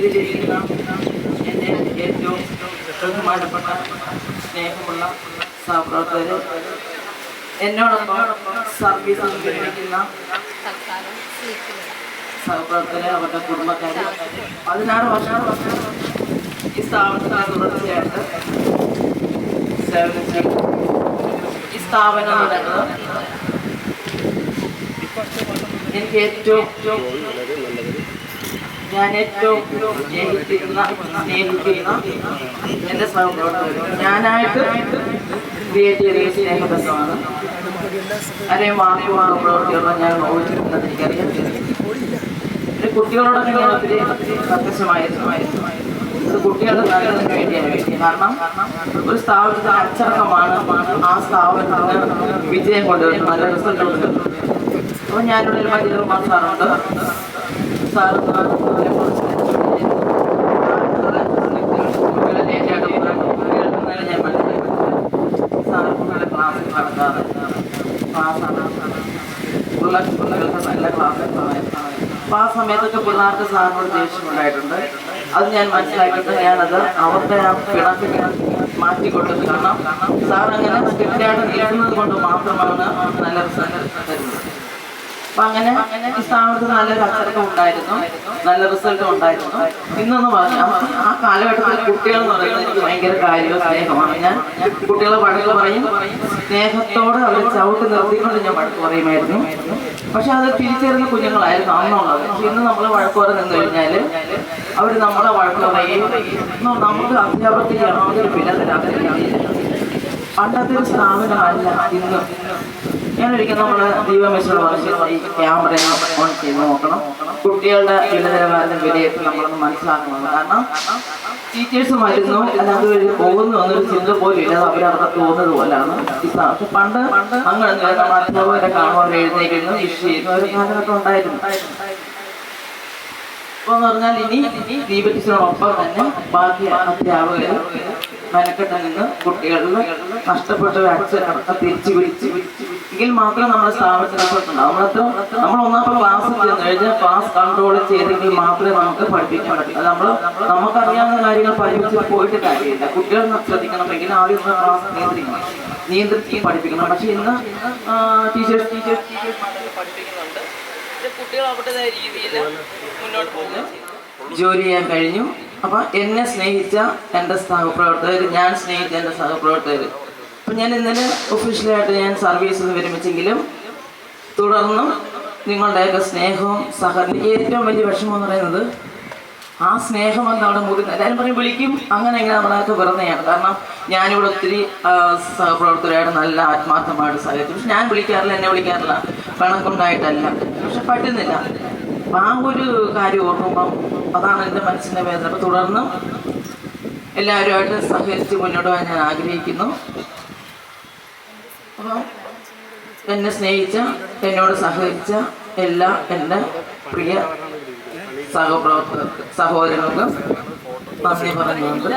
വേദിയിലിരിക്കുന്ന എൻ്റെ ഏറ്റവും ബഹുമാനപ്പെട്ട സ്നേഹമുള്ള സഹപ്രവർത്തകർ, എന്നോടൊപ്പം സർവീസ് വിരമിക്കുന്ന സഹപ്രവർത്തകർ, അവരുടെ കുടുംബക്കാർ 16 വർഷം ഈ സ്ഥാപനത്തിന് തുടർച്ചയായിട്ട് സേവനം ചെയ്തു. ഈ സ്ഥാപനം നടക്കുന്നത് എനിക്ക് ഏറ്റവും സ്നേഹിക്കുന്ന എൻ്റെ സഹപ്രവർത്തകർ ഞാനായിട്ട് ക്രിയേറ്റ് ചെയ്ത സ്നേഹബന്ധമാണ്. ആരെയും വാക്കുവാണ് പ്രവർത്തികളോ ഞാൻ ഓടിച്ചിട്ടുണ്ടെന്ന് എനിക്കറിയാം. എൻ്റെ കുട്ടികളോടൊക്കെ ഞാൻ ഒത്തിരി സത്യസമായിരുന്നു. അത് കുട്ടികളുടെ നല്ലതിന് വേണ്ടിയാണ്. കാരണം ഒരു സ്ഥാപനത്തിന് അച്ചടക്കമാണ് ആ സ്ഥാപനത്തിന് വിജയം കൊണ്ടുവരും, നല്ല റിസൾട്ട് കൊണ്ടുവരും. അപ്പോൾ ഞാനിവിടെ ഒരു മജീദ് സാറുണ്ട്. സാറിന് ക്ലാസ് നടത്താറ് പിള്ളേർക്ക് നല്ല ക്ലാസ്. അപ്പോൾ ആ സമയത്തൊക്കെ പിള്ളേർക്ക് സാറിനോട് ദേഷ്യമുണ്ടായിട്ടുണ്ട്. അത് ഞാൻ മനസ്സിലാക്കിയിട്ട് ഞാനത് അവരുടെ ആ പിണക്ക് മാറ്റിക്കൊടുത്തു. കാരണം സാർ അങ്ങനെ സ്ട്രിക്റ്റായിട്ട് നിൽക്കുന്നത് കൊണ്ട് മാത്രമാണ് നല്ല റിസൾട്ട് തരുന്നത്. അപ്പം അങ്ങനെ ഈ സ്ഥാപനത്തിൽ നല്ലൊരു അച്ചടക്കം ഉണ്ടായിരുന്നു, നല്ല റിസൾട്ടും ഉണ്ടായിരുന്നു. ഇന്നെന്ന് പറഞ്ഞാൽ ആ കാലഘട്ടത്തിൽ കുട്ടികൾ എന്ന് പറയുന്നത് എനിക്ക് ഭയങ്കര കാര്യവും സ്നേഹമാണ്. ഞാൻ കുട്ടികളെ വഴക്ക് പറയും, സ്നേഹത്തോടെ അവരെ ചവിട്ട് നിർത്തിക്കൊണ്ട് ഞാൻ വഴക്ക് പറയുമായിരുന്നു. പക്ഷെ അത് തിരിച്ചറിയുന്ന കുഞ്ഞുങ്ങളായിരുന്നു അന്നുള്ളത്. പക്ഷെ ഇന്ന് നമ്മൾ വഴക്ക് പറഞ്ഞു നിന്ന് കഴിഞ്ഞാൽ അവർ നമ്മളെ വഴക്ക് പറയും. നമുക്ക് അധ്യാപകർക്ക് യാതൊരു വിലതരാതില്ല. പണ്ടത്തെ ഒരു സ്ഥാപനമല്ല ഇന്ന്. ഞാനൊരിക്കൽ നമ്മൾ ദീപമേശ്വര വർഷത്തിൽ ഈ ക്യാമറ ഓൺ ചെയ്ത് നോക്കണം. കുട്ടികളുടെ വിലനിലവാരം വിലയിരുത്തി നമ്മളൊന്ന് മനസ്സിലാക്കണം. കാരണം ടീച്ചേഴ്സ് വരുന്നു അല്ലാതെ പോകുന്നു എന്നൊരു ചിന്ത പോലും ഇല്ല. അവരവിടെ തോന്നുന്നത് പോലെയാണ് ഈ സ്ഥാപനം. പക്ഷെ പണ്ട് അങ്ങനെ നമ്മൾ അധ്യാപകരെ കാണുവാൻ എഴുന്നേക്കുന്നു, വിഷ് ചെയ്യുന്നു ഒരു കാലഘട്ടം ഉണ്ടായിരുന്നു. അപ്പോൾ എന്ന് പറഞ്ഞാൽ ഇനി ദീപടീച്ചറിനൊപ്പം തന്നെ ബാക്കി അധ്യാപകർ മെനക്കെട്ട് നിന്ന് കുട്ടികളിൽ നഷ്ടപ്പെട്ട ഒരു അച്ഛനടക്കം തിരിച്ചു പിടിച്ച് എങ്കിൽ മാത്രം നമ്മുടെ സ്ഥാപനത്തിന് ഉണ്ടാവും. നമ്മൾ ഒന്നാമത്തെ ക്ലാസ് ചെന്ന് കഴിഞ്ഞാൽ ക്ലാസ് കൺട്രോൾ ചെയ്തെങ്കിൽ മാത്രമേ നമുക്ക് പഠിപ്പിക്കാൻ പറ്റൂ. അത് നമുക്കറിയാവുന്ന കാര്യങ്ങൾ പഠിപ്പിച്ച് പോയിട്ട് കാര്യമില്ല. കുട്ടികൾ ശ്രദ്ധിക്കണമെങ്കിൽ ആദ്യം ഒന്ന് ക്ലാസ് നിയന്ത്രിച്ച് പഠിപ്പിക്കണം. പക്ഷെ ഇന്ന് ടീച്ചേഴ്സ് പഠിപ്പിക്കുന്നുണ്ട്. കുട്ടികൾ അവരുടേതായ രീതിയിൽ മുന്നോട്ട് പോകുന്നു. ജോലി ചെയ്യാൻ കഴിഞ്ഞു. അപ്പം എന്നെ സ്നേഹിച്ച എൻ്റെ സഹപ്രവർത്തകർ, ഞാൻ സ്നേഹിച്ച എൻ്റെ സഹപ്രവർത്തകർ. അപ്പം ഞാൻ ഇന്നലെ ഒഫീഷ്യലായിട്ട് ഞാൻ സർവീസിൽ നിന്ന് വിരമിച്ചെങ്കിലും തുടർന്നും നിങ്ങളുടെയൊക്കെ സ്നേഹവും സഹകരണം ഏറ്റവും വലിയ വിഷമം എന്ന് പറയുന്നത് ആ സ്നേഹം എന്ന് അവിടെ മുറിഞ്ഞ് എല്ലാവരും പറയും വിളിക്കും അങ്ങനെ ഇങ്ങനെ നമ്മളൊക്കെ വെറുതെയാണ്. കാരണം ഞാനിവിടെ ഒത്തിരി സഹപ്രവർത്തകരായിട്ട് നല്ല ആത്മാർത്ഥമായിട്ട് സഹകരിച്ചു. പക്ഷെ ഞാൻ വിളിക്കാറില്ല, എന്നെ വിളിക്കാറില്ല, പണക്കൊണ്ടായിട്ടല്ല. പക്ഷെ പറ്റുന്നില്ല. അപ്പം ആ ഒരു കാര്യം ഓർക്കുമ്പം അതാണ് എൻ്റെ മനസ്സിൻ്റെ വേദന. അപ്പോൾ തുടർന്നും എല്ലാവരുമായിട്ട് സഹകരിച്ച് മുന്നോട്ട് പോകാൻ ഞാൻ ആഗ്രഹിക്കുന്നു. അപ്പം എന്നെ സ്നേഹിച്ച, എന്നോട് സഹകരിച്ച എല്ലാ എൻ്റെ പ്രിയ സഹോദരങ്ങൾക്ക് നന്ദി പറഞ്ഞുകൊണ്ട്